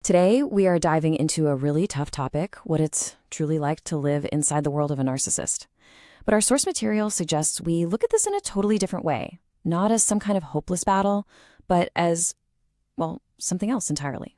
Today, we are diving into a really tough topic, what it's truly like to live inside the world of a narcissist. But our source material suggests we look at this in a totally different way, not as some kind of hopeless battle, but as, well, something else entirely.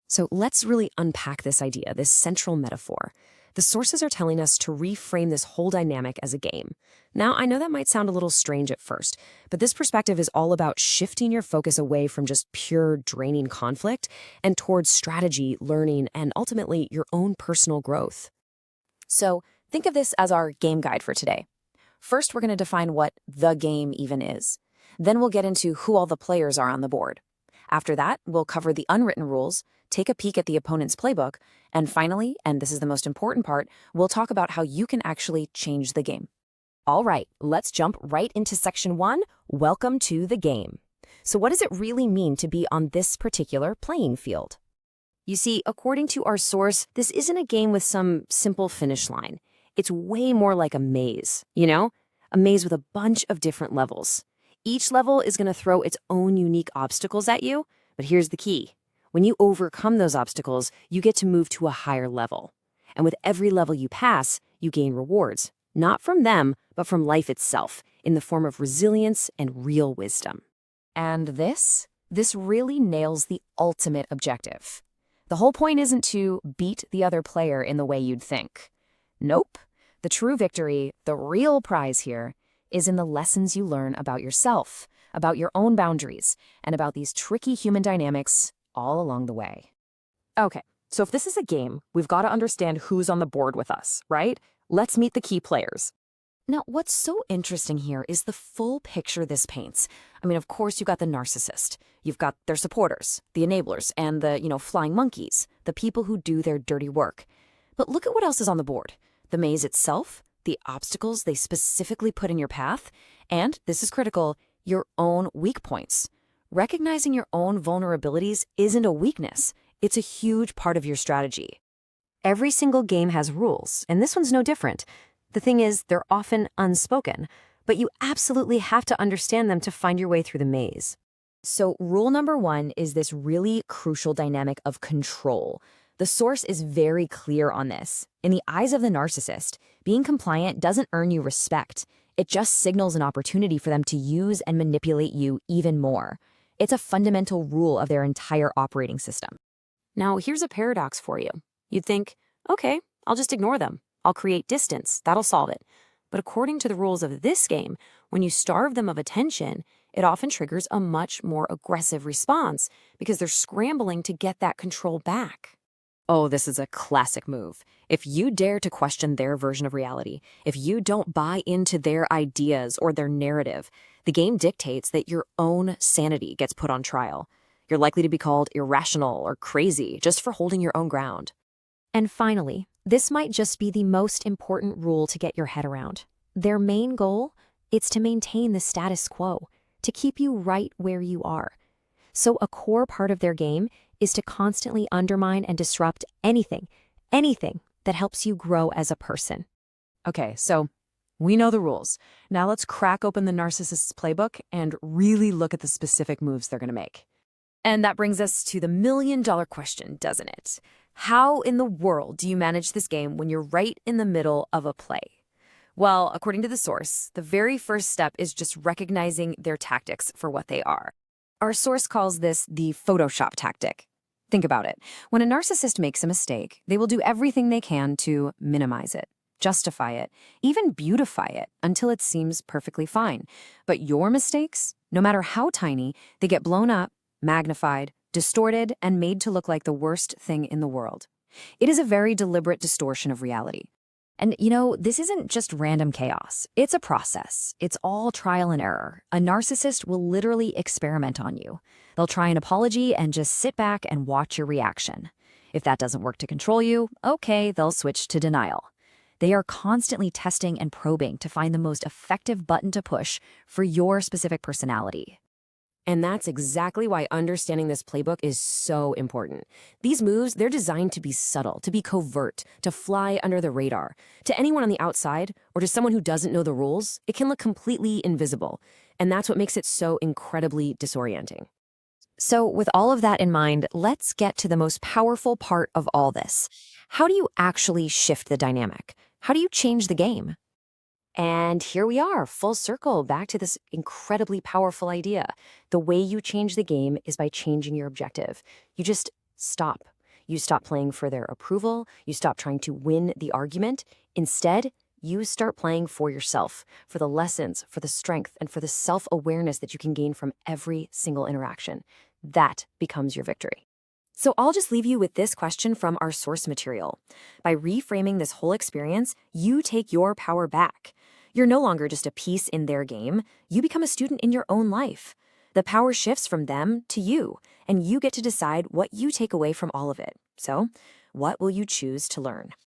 So let's really unpack this idea, this central metaphor. The sources are telling us to reframe this whole dynamic as a game. Now, I know that might sound a little strange at first, but this perspective is all about shifting your focus away from just pure draining conflict and towards strategy, learning, and ultimately your own personal growth. So think of this as our game guide for today. First, we're going to define what the game even is. Then we'll get into who all the players are on the board. After that, we'll cover the unwritten rules, take a peek at the opponent's playbook, and finally, and this is the most important part, we'll talk about how you can actually change the game. All right, let's jump right into section 1. Welcome to the game. So what does it really mean to be on this particular playing field? You see, according to our source, this isn't a game with some simple finish line. It's way more like a maze, a maze with a bunch of different levels. Each level is going to throw its own unique obstacles at you, but here's the key. When you overcome those obstacles, you get to move to a higher level. And with every level you pass, you gain rewards, not from them, but from life itself, in the form of resilience and real wisdom. And this really nails the ultimate objective. The whole point isn't to beat the other player in the way you'd think. Nope. The true victory, the real prize here, is in the lessons you learn about yourself, about your own boundaries, and about these tricky human dynamics all along the way. Okay, so if this is a game, we've got to understand who's on the board with us, right? Let's meet the key players. Now, what's so interesting here is the full picture this paints. I mean, of course, you've got the narcissist. You've got their supporters, the enablers, and the, flying monkeys, the people who do their dirty work. But look at what else is on the board. The maze itself, the obstacles they specifically put in your path, and, this is critical, your own weak points. Recognizing your own vulnerabilities isn't a weakness. It's a huge part of your strategy. Every single game has rules, and this one's no different. The thing is, they're often unspoken, but you absolutely have to understand them to find your way through the maze. So rule number 1 is this really crucial dynamic of control. The source is very clear on this. In the eyes of the narcissist, being compliant doesn't earn you respect. It just signals an opportunity for them to use and manipulate you even more. It's a fundamental rule of their entire operating system. Now, here's a paradox for you. You'd think, okay, I'll just ignore them. I'll create distance. That'll solve it. But according to the rules of this game, when you starve them of attention, it often triggers a much more aggressive response because they're scrambling to get that control back. Oh, this is a classic move. If you dare to question their version of reality, if you don't buy into their ideas or their narrative, the game dictates that your own sanity gets put on trial. You're likely to be called irrational or crazy just for holding your own ground. And finally, this might just be the most important rule to get your head around. Their main goal is to maintain the status quo, to keep you right where you are. So a core part of their game is to constantly undermine and disrupt anything that helps you grow as a person. Okay, so we know the rules. Now let's crack open the narcissist's playbook and really look at the specific moves they're going to make. And that brings us to the million-dollar question, doesn't it? How in the world do you manage this game when you're right in the middle of a play? Well, according to the source, the very first step is just recognizing their tactics for what they are. Our source calls this the Photoshop tactic. Think about it. When a narcissist makes a mistake, they will do everything they can to minimize it, justify it, even beautify it until it seems perfectly fine. But your mistakes, no matter how tiny, they get blown up, magnified, distorted, and made to look like the worst thing in the world. It is a very deliberate distortion of reality. And this isn't just random chaos. It's a process. It's all trial and error. A narcissist will literally experiment on you. They'll try an apology and just sit back and watch your reaction. If that doesn't work to control you, okay, they'll switch to denial. They are constantly testing and probing to find the most effective button to push for your specific personality. And that's exactly why understanding this playbook is so important. These moves, they're designed to be subtle, to be covert, to fly under the radar. To anyone on the outside, or to someone who doesn't know the rules, it can look completely invisible. And that's what makes it so incredibly disorienting. So, with all of that in mind, let's get to the most powerful part of all this. How do you actually shift the dynamic? How do you change the game? And here we are, full circle, back to this incredibly powerful idea. The way you change the game is by changing your objective. You just stop. You stop playing for their approval. You stop trying to win the argument. Instead, you start playing for yourself, for the lessons, for the strength, and for the self-awareness that you can gain from every single interaction. That becomes your victory. So I'll just leave you with this question from our source material. By reframing this whole experience, you take your power back. You're no longer just a piece in their game. You become a student in your own life. The power shifts from them to you, and you get to decide what you take away from all of it. So, what will you choose to learn?